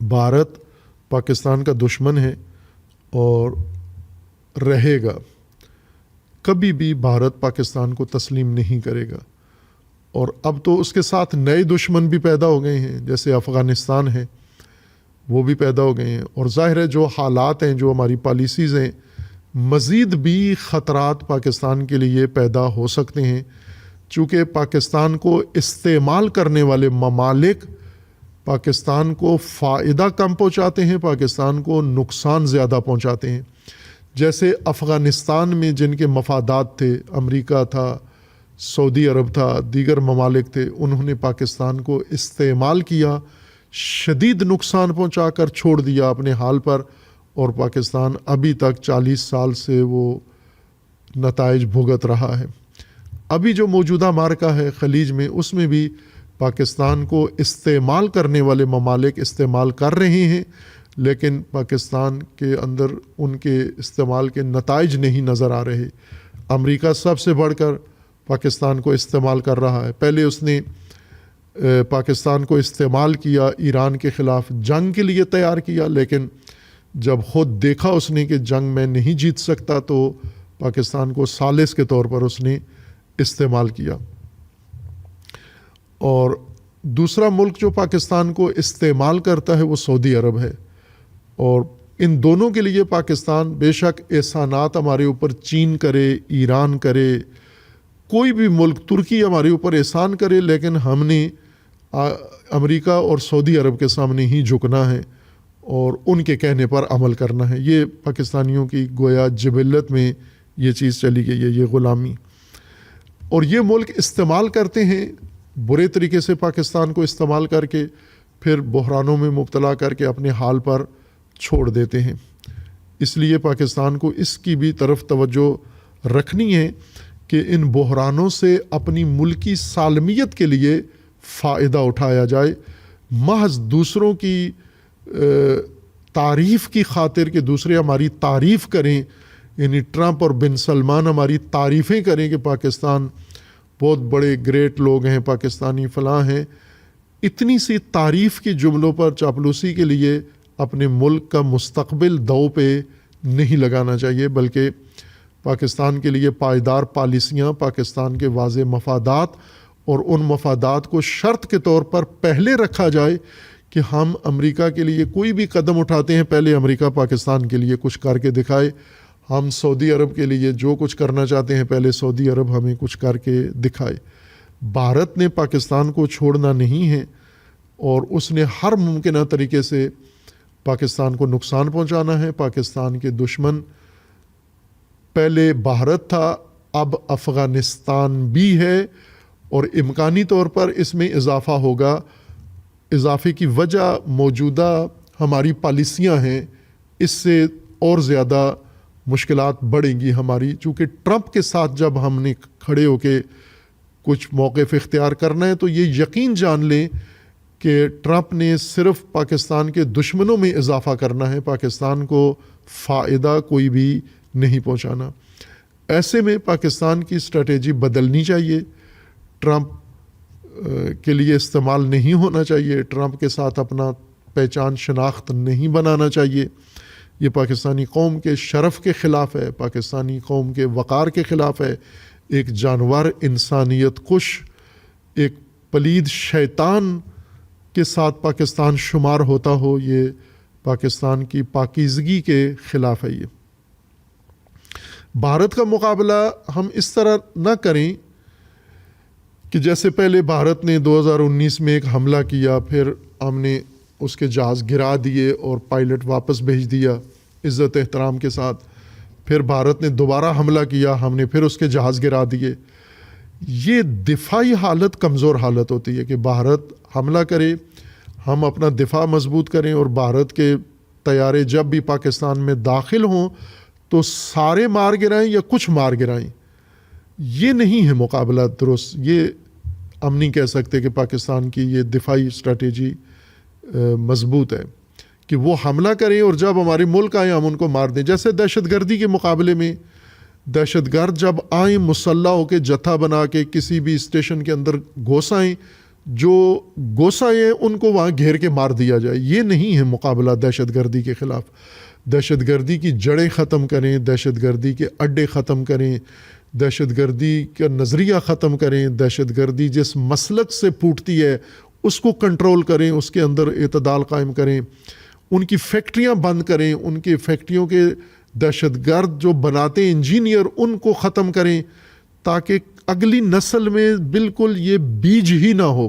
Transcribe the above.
بھارت پاکستان کا دشمن ہے اور رہے گا. کبھی بھی بھارت پاکستان کو تسلیم نہیں کرے گا. اور اب تو اس کے ساتھ نئے دشمن بھی پیدا ہو گئے ہیں، جیسے افغانستان ہے، وہ بھی پیدا ہو گئے ہیں. اور ظاہر ہے جو حالات ہیں، جو ہماری پالیسیز ہیں، مزید بھی خطرات پاکستان کے لیے پیدا ہو سکتے ہیں، چونکہ پاکستان کو استعمال کرنے والے ممالک پاکستان کو فائدہ کم پہنچاتے ہیں، پاکستان کو نقصان زیادہ پہنچاتے ہیں. جیسے افغانستان میں جن کے مفادات تھے، امریکہ تھا، سعودی عرب تھا، دیگر ممالک تھے، انہوں نے پاکستان کو استعمال کیا، شدید نقصان پہنچا کر چھوڑ دیا اپنے حال پر، اور پاکستان ابھی تک 40 سال سے وہ نتائج بھگت رہا ہے. ابھی جو موجودہ معرکہ ہے خلیج میں، اس میں بھی پاکستان کو استعمال کرنے والے ممالک استعمال کر رہے ہیں، لیکن پاکستان کے اندر ان کے استعمال کے نتائج نہیں نظر آ رہے. امریکہ سب سے بڑھ کر پاکستان کو استعمال کر رہا ہے. پہلے اس نے پاکستان کو استعمال کیا، ایران کے خلاف جنگ کے لیے تیار کیا، لیکن جب خود دیکھا اس نے کہ جنگ میں نہیں جیت سکتا، تو پاکستان کو ثالث کے طور پر اس نے استعمال کیا. اور دوسرا ملک جو پاکستان کو استعمال کرتا ہے وہ سعودی عرب ہے. اور ان دونوں کے لیے پاکستان بے شک احسانات ہمارے اوپر چین کرے، ایران کرے، کوئی بھی ملک، ترکی ہمارے اوپر احسان کرے، لیکن ہم نے امریکہ اور سعودی عرب کے سامنے ہی جھکنا ہے اور ان کے کہنے پر عمل کرنا ہے. یہ پاکستانیوں کی گویا جبلت میں یہ چیز چلی گئی ہے، یہ غلامی. اور یہ ملک استعمال کرتے ہیں برے طریقے سے، پاکستان کو استعمال کر کے پھر بحرانوں میں مبتلا کر کے اپنے حال پر چھوڑ دیتے ہیں. اس لیے پاکستان کو اس کی بھی طرف توجہ رکھنی ہے کہ ان بحرانوں سے اپنی ملکی سالمیت کے لیے فائدہ اٹھایا جائے. محض دوسروں کی تعریف کی خاطر کہ دوسرے ہماری تعریف کریں، یعنی ٹرمپ اور بن سلمان ہماری تعریفیں کریں کہ پاکستان بہت بڑے گریٹ لوگ ہیں، پاکستانی فلاں ہیں، اتنی سی تعریف کی جملوں پر چاپلوسی کے لیے اپنے ملک کا مستقبل دو پہ نہیں لگانا چاہیے، بلکہ پاکستان کے لیے پائیدار پالیسیاں، پاکستان کے واضح مفادات، اور ان مفادات کو شرط کے طور پر پہلے رکھا جائے کہ ہم امریکہ کے لیے کوئی بھی قدم اٹھاتے ہیں، پہلے امریکہ پاکستان کے لیے کچھ کر کے دکھائے. ہم سعودی عرب کے لیے جو کچھ کرنا چاہتے ہیں، پہلے سعودی عرب ہمیں کچھ کر کے دکھائے. بھارت نے پاکستان کو چھوڑنا نہیں ہے، اور اس نے ہر ممکنہ طریقے سے پاکستان کو نقصان پہنچانا ہے. پاکستان کے دشمن پہلے بھارت تھا، اب افغانستان بھی ہے، اور امکانی طور پر اس میں اضافہ ہوگا. اضافے کی وجہ موجودہ ہماری پالیسیاں ہیں، اس سے اور زیادہ مشکلات بڑھیں گی ہماری، چونکہ ٹرمپ کے ساتھ جب ہم نے کھڑے ہو کے کچھ موقف اختیار کرنا ہے تو یہ یقین جان لیں کہ ٹرمپ نے صرف پاکستان کے دشمنوں میں اضافہ کرنا ہے، پاکستان کو فائدہ کوئی بھی نہیں پہنچانا. ایسے میں پاکستان کی اسٹریٹجی بدلنی چاہیے. ٹرمپ کے لیے استعمال نہیں ہونا چاہیے، ٹرمپ کے ساتھ اپنا پہچان شناخت نہیں بنانا چاہیے. یہ پاکستانی قوم کے شرف کے خلاف ہے، پاکستانی قوم کے وقار کے خلاف ہے. ایک جانور، انسانیت کش، ایک پلید شیطان کے ساتھ پاکستان شمار ہوتا ہو، یہ پاکستان کی پاکیزگی کے خلاف ہے. یہ بھارت کا مقابلہ ہم اس طرح نہ کریں کہ جیسے پہلے بھارت نے 2019 میں ایک حملہ کیا، پھر ہم نے اس کے جہاز گرا دیے اور پائلٹ واپس بھیج دیا عزت احترام کے ساتھ. پھر بھارت نے دوبارہ حملہ کیا، ہم نے پھر اس کے جہاز گرا دیے. یہ دفاعی حالت کمزور حالت ہوتی ہے کہ بھارت حملہ کرے، ہم اپنا دفاع مضبوط کریں، اور بھارت کے طیارے جب بھی پاکستان میں داخل ہوں تو سارے مار گرائیں یا کچھ مار گرائیں. یہ نہیں ہے مقابلہ درست. یہ ہم نہیں کہہ سکتے کہ پاکستان کی یہ دفاعی اسٹریٹجی مضبوط ہے کہ وہ حملہ کریں اور جب ہمارے ملک آئیں ہم ان کو مار دیں. جیسے دہشت گردی کے مقابلے میں دہشت گرد جب آئیں مسلح ہو کے جتھا بنا کے کسی بھی اسٹیشن کے اندر گھس آئیں جو گوسائے ہیں ان کو وہاں گھیر کے مار دیا جائے. یہ نہیں ہے مقابلہ دہشت گردی کے خلاف. دہشت گردی کی جڑیں ختم کریں, دہشت گردی کے اڈے ختم کریں, دہشت گردی کا نظریہ ختم کریں, دہشت گردی جس مسلک سے پھوٹتی ہے اس کو کنٹرول کریں, اس کے اندر اعتدال قائم کریں, ان کی فیکٹریاں بند کریں, ان کے فیکٹریوں کے دہشت گرد جو بناتے ہیں انجینئر ان کو ختم کریں, تاکہ اگلی نسل میں بالکل یہ بیج ہی نہ ہو.